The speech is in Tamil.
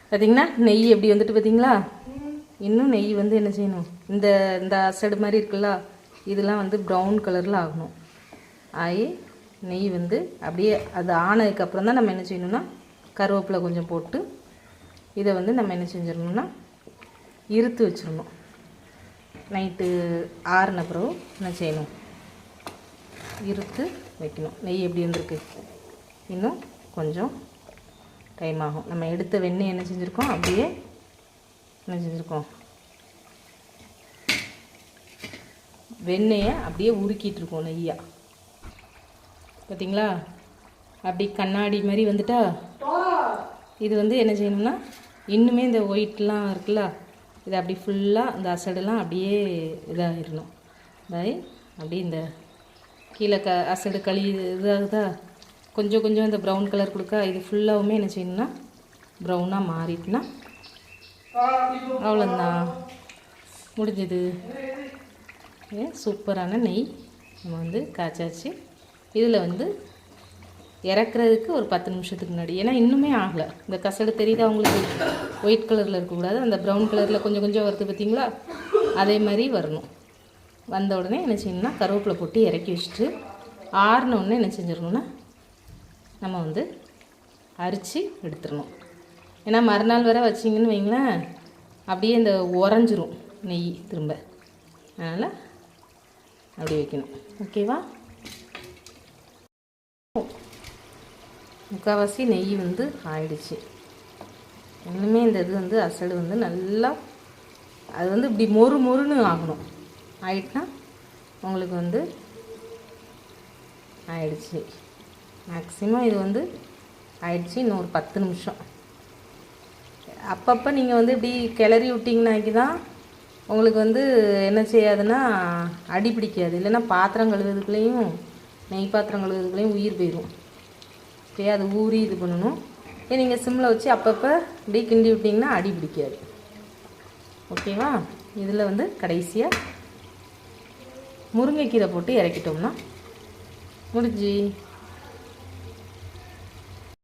பார்த்தீங்கன்னா நெய் எப்படி வந்துட்டு பார்த்தீங்களா? இன்னும் நெய் வந்து என்ன செய்யணும், இந்த இந்த அசடு மாதிரி இருக்குல்ல, இதெல்லாம் வந்து ப்ரௌன் கலரில் ஆகணும். ஆகி நெய் வந்து அப்படியே அது ஆனதுக்கப்புறம் தான் நம்ம என்ன செய்யணும்னா கருவேப்பிலை கொஞ்சம் போட்டு இதை வந்து நம்ம என்ன செஞ்சிடணும்னா இருத்து வச்சிடணும். நைட்டு ஆறுன பிறகு என்ன செய்யணும், இருத்து வைக்கணும். நெய் எப்படி வந்திருக்கு, இன்னும் கொஞ்சம் டைம் ஆகும். நம்ம எடுத்த வெண்ணெய் என்ன செஞ்சுருக்கோம், அப்படியே என்ன செஞ்சுருக்கோம், வெண்ணெயை அப்படியே உருக்கிட்டுருக்கோம் நெய்யா. பார்த்தீங்களா? அப்படி கண்ணாடி மாதிரி வந்துட்டா இது வந்து என்ன செய்யணும்னா இன்னுமே இந்த ஒயிட்லாம் இருக்குல்ல, இது அப்படி ஃபுல்லாக இந்த அசடெல்லாம் அப்படியே இதாகிடணும். இதாகி அப்படியே இந்த கீழே அசடு களி இதாகுதா, கொஞ்சம் கொஞ்சம் இந்த ப்ரௌன் கலர் கொடுக்கா, இது ஃபுல்லாகவுமே என்ன செய்யணும்னா ப்ரௌனாக மாறிட்டுனா அவ்வளோதான், முடிஞ்சது. சூப்பரான நெய் நம்ம வந்து காய்ச்சாச்சு. இதில் வந்து இறக்குறதுக்கு ஒரு 10 நிமிஷத்துக்கு முன்னாடி, ஏன்னா இன்னுமே ஆகலை. இந்த கசடு தெரியுதா உங்களுக்கு, ஒயிட் கலரில் இருக்கக்கூடாது, அந்த ப்ரௌன் கலரில் கொஞ்சம் கொஞ்சம் வருது பார்த்தீங்களா, அதே மாதிரி வரணும். வந்த உடனே என்ன செய்யணும்னா கருவேப்பிலை போட்டு இறக்கி வச்சுட்டு ஆறின உடனே என்ன செஞ்சிடணும்னா நம்ம வந்து அரிச்சு எடுத்துடணும். ஏன்னா மறுநாள் வரை வச்சிங்கன்னு வைங்களேன், அப்படியே இந்த உறைஞ்சிரும் நெய் திரும்ப, அதனால் அப்படி வைக்கணும். ஓகேவா? முக்கால்வாசி நெய் வந்து ஆயிடுச்சு. இன்னுமே இந்த இது வந்து அசடு வந்து நல்லா அது வந்து இப்படி மொறு மொறுன்னு ஆகணும். ஆயிட்டுனா உங்களுக்கு வந்து ஆயிடுச்சு. மேக்ஸிமம் இது வந்து ஆயிடுச்சு. இன்னும் ஒரு 10 நிமிஷம் அப்பப்போ நீங்கள் வந்து இப்படி கிளறி விட்டிங்கனாக்கி தான் உங்களுக்கு வந்து என்ன செய்யாதுன்னா அடி பிடிக்காது. இல்லைன்னா பாத்திரம் கழுவுறதுக்குள்ளேயும் நெய் பாத்திரம் கழுவுறதுக்குள்ளேயும் உயிர் போயிடும். ஓகே, அது ஊறி இது பண்ணணும். நீங்கள் சிம்மில் வச்சு அப்பப்போ இப்படி கிண்டி விட்டிங்கன்னா அடி பிடிக்காது. ஓகேவா? இதில் வந்து கடைசியாக முருங்கைக்கீரை போட்டு இறக்கிட்டோம்னா முடிஞ்சு.